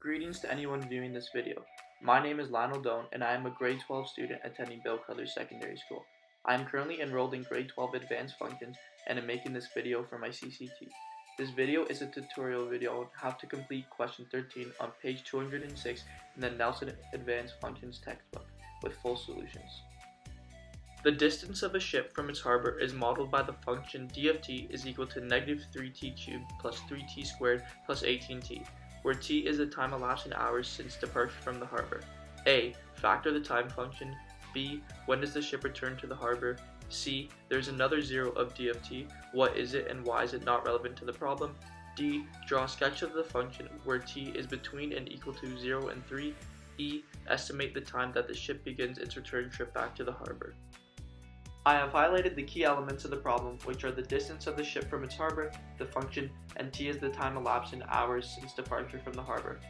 Greetings to anyone viewing this video. My name is Lionel Doan and I am a grade 12 student attending Bill Crothers Secondary School. I am currently enrolled in grade 12 advanced functions and am making this video for my CCT. This video is a tutorial video on how to complete question 13 on page 206 in the Nelson Advanced Functions textbook with full solutions. The distance of a ship from its harbor is modeled by the function d of t is equal to negative 3t cubed plus 3t squared plus 18t, where t is the time elapsed in hours since departure from the harbor. A. Factor the time function. B. When does the ship return to the harbor? C. There's another zero of d of t. What is it and why is it not relevant to the problem? D. Draw a sketch of the function where t is between and equal to 0 and 3. E. Estimate the time that the ship begins its return trip back to the harbor. I have highlighted the key elements of the problem, which are the distance of the ship from its harbor, the function, and t is the time elapsed in hours since departure from the harbor.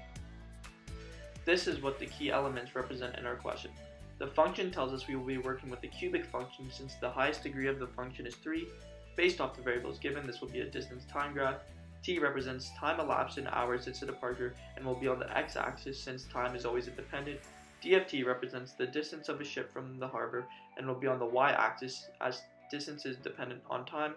This is what the key elements represent in our question. The function tells us we will be working with the cubic function since the highest degree of the function is 3. Based off the variables given, this will be a distance time graph. T represents time elapsed in hours since the departure and will be on the x-axis since time is always independent. D of t represents the distance of a ship from the harbor and will be on the y-axis as distance is dependent on time.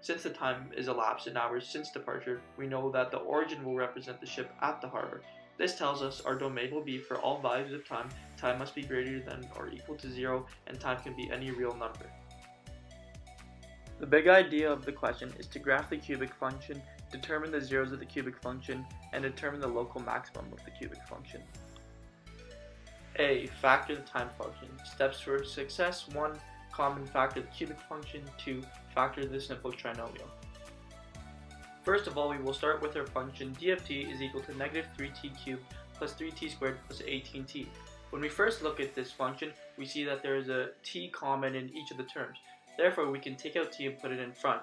Since the time is elapsed in hours since departure, we know that the origin will represent the ship at the harbor. This tells us our domain will be for all values of time. Time must be greater than or equal to 0, and time can be any real number. The big idea of the question is to graph the cubic function, determine the zeros of the cubic function, and determine the local maximum of the cubic function. A. Factor the time function. Steps for success: 1. Common factor the cubic function. 2. Factor the simple trinomial. First of all, we will start with our function d of t is equal to negative 3t cubed plus 3t squared plus 18t. When we first look at this function, we see that there is a t common in each of the terms. Therefore, we can take out t and put it in front.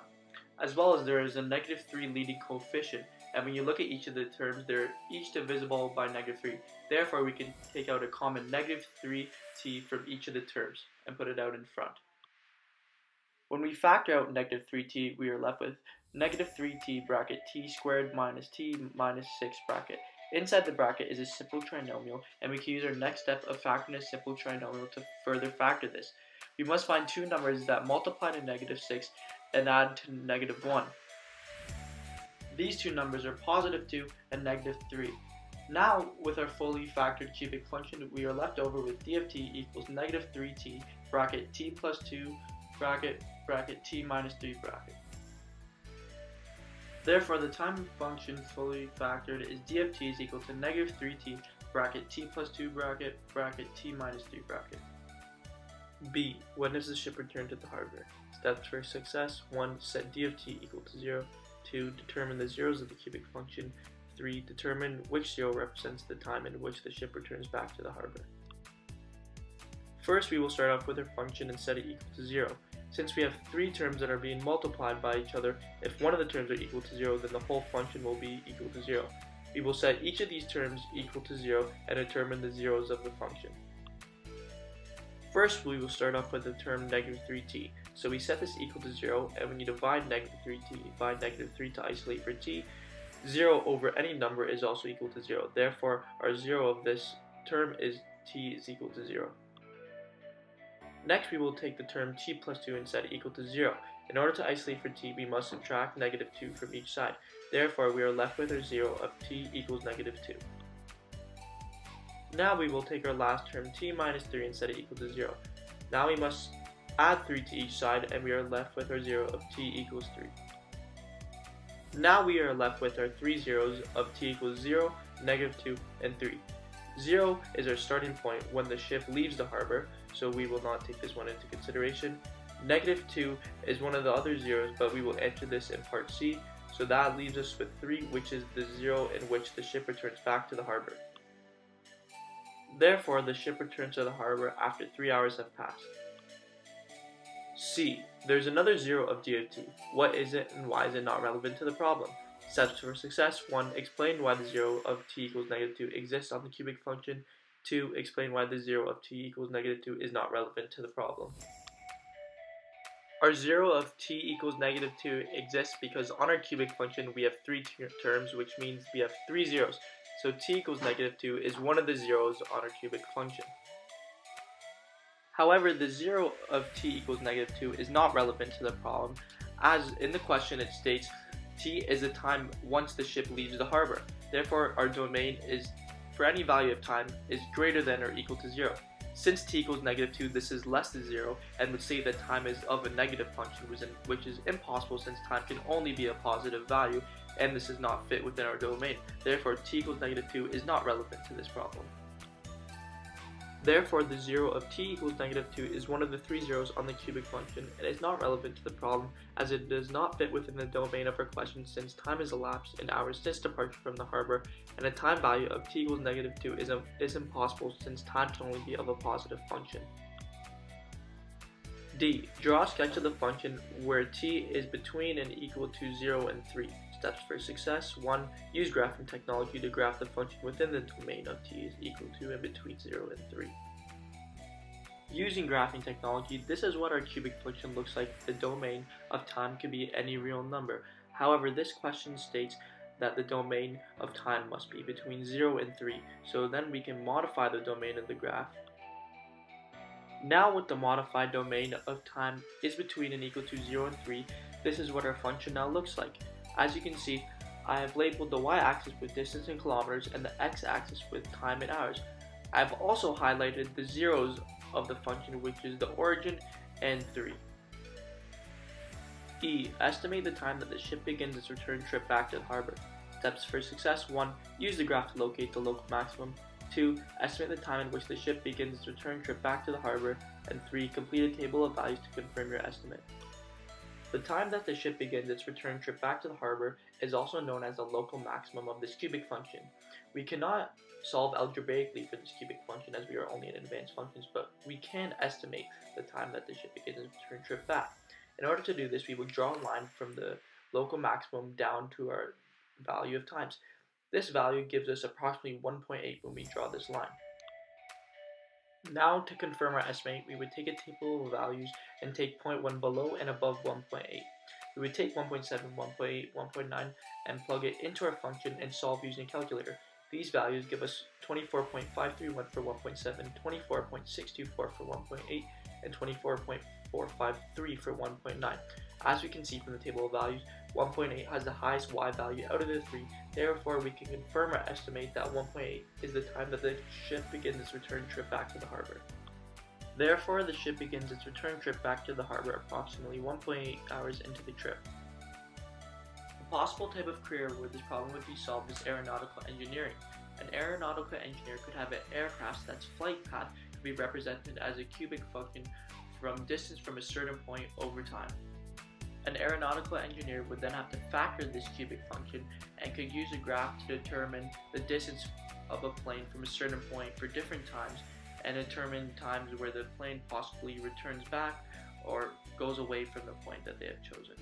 As well as there is a negative 3 leading coefficient, and when you look at each of the terms, they're each divisible by negative 3. Therefore, we can take out a common negative 3t from each of the terms and put it out in front. When we factor out negative 3t, we are left with negative 3t bracket t squared minus t minus 6 bracket. Inside the bracket is a simple trinomial, and we can use our next step of factoring a simple trinomial to further factor this. We must find two numbers that multiply to negative 6 and add to negative 1. These two numbers are positive 2 and negative 3. Now, with our fully factored cubic function, we are left over with d of t equals negative 3t bracket t plus 2 bracket t minus 3 bracket. Therefore, the time function fully factored is d of t is equal to negative 3t bracket t plus 2 bracket t minus 3 bracket. B. When does the ship return to the harbor? Steps for success: 1. Set d of t equal to 0. 2. Determine the zeros of the cubic function. 3. Determine which zero represents the time in which the ship returns back to the harbor. First, we will start off with our function and set it equal to 0. Since we have three terms that are being multiplied by each other, if one of the terms are equal to 0, then the whole function will be equal to 0. We will set each of these terms equal to 0 and determine the zeros of the function. First, we will start off with the term negative 3t. So we set this equal to 0, and when you divide negative 3t by negative 3 to isolate for t, 0 over any number is also equal to 0. Therefore, our 0 of this term is t is equal to 0. Next, we will take the term t plus 2 and set it equal to 0. In order to isolate for t, we must subtract negative 2 from each side. Therefore, we are left with our 0 of t equals negative 2. Now we will take our last term t minus 3 and set it equal to 0. Now we must add 3 to each side, and we are left with our 0 of t equals 3. Now we are left with our three zeros of t equals 0, negative 2, and 3. 0 is our starting point when the ship leaves the harbor, so we will not take this one into consideration. Negative 2 is one of the other zeros, but we will enter this in part C, so that leaves us with 3, which is the zero in which the ship returns back to the harbor. Therefore, the ship returns to the harbor after 3 hours have passed. C. There's another zero of d of t. What is it and why is it not relevant to the problem? Steps for success: 1. Explain why the zero of t equals negative 2 exists on the cubic function. 2. Explain why the zero of t equals negative 2 is not relevant to the problem. Our zero of t equals negative 2 exists because on our cubic function we have three terms, which means we have three zeros. so t equals negative 2 is one of the zeros on our cubic function. However, the 0 of t equals negative 2 is not relevant to the problem, as in the question it states t is the time once the ship leaves the harbor. Therefore, our domain is for any value of time is greater than or equal to 0. Since t equals negative 2, this is less than 0 and would say that time is of a negative function, which is impossible since time can only be a positive value, and this does not fit within our domain. Therefore, t equals negative 2 is not relevant to this problem. Therefore, the 0 of t equals negative 2 is one of the three zeros on the cubic function and is not relevant to the problem, as it does not fit within the domain of our question since time has elapsed in hours since departure from the harbor, and a time value of t equals negative 2 is impossible since time can only be of a positive function. D. Draw a sketch of the function where t is between and equal to 0 and 3. Steps for success. 1. Use graphing technology to graph the function within the domain of t is equal to and between 0 and 3. Using graphing technology, this is what our cubic function looks like. The domain of time could be any real number. However, this question states that the domain of time must be between 0 and 3, so then we can modify the domain of the graph. Now with the modified domain of time is between and equal to 0 and 3, this is what our function now looks like. As you can see, I have labeled the y-axis with distance in kilometers and the x-axis with time in hours. I have also highlighted the zeros of the function, which is the origin and 3. E. Estimate the time that the ship begins its return trip back to the harbor. Steps for success. 1. Use the graph to locate the local maximum. 2. Estimate the time in which the ship begins its return trip back to the harbor. And 3. Complete a table of values to confirm your estimate. The time that the ship begins its return trip back to the harbor is also known as the local maximum of this cubic function. We cannot solve algebraically for this cubic function as we are only in advanced functions, but we can estimate the time that the ship begins its return trip back. In order to do this, we will draw a line from the local maximum down to our value of times. This value gives us approximately 1.8 when we draw this line. Now, to confirm our estimate, we would take a table of values and take 0.1 below and above 1.8. We would take 1.7, 1.8, 1.9 and plug it into our function and solve using a calculator. These values give us 24.531 for 1.7, 24.624 for 1.8, and 24.453 for 1.9. As we can see from the table of values, 1.8 has the highest y value out of the three. Therefore, we can confirm or estimate that 1.8 is the time that the ship begins its return trip back to the harbor. Therefore, the ship begins its return trip back to the harbor approximately 1.8 hours into the trip. A possible type of career where this problem would be solved is aeronautical engineering. An aeronautical engineer could have an aircraft that's flight path could be represented as a cubic function from distance from a certain point over time. An aeronautical engineer would then have to factor this cubic function and could use a graph to determine the distance of a plane from a certain point for different times and determine times where the plane possibly returns back or goes away from the point that they have chosen.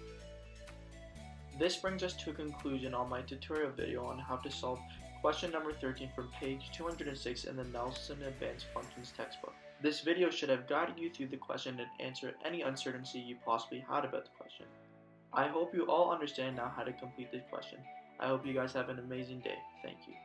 This brings us to a conclusion on my tutorial video on how to solve question number 13 from page 206 in the Nelson Advanced Functions textbook. This video should have guided you through the question and answered any uncertainty you possibly had about the question. I hope you all understand now how to complete this question. I hope you guys have an amazing day. Thank you.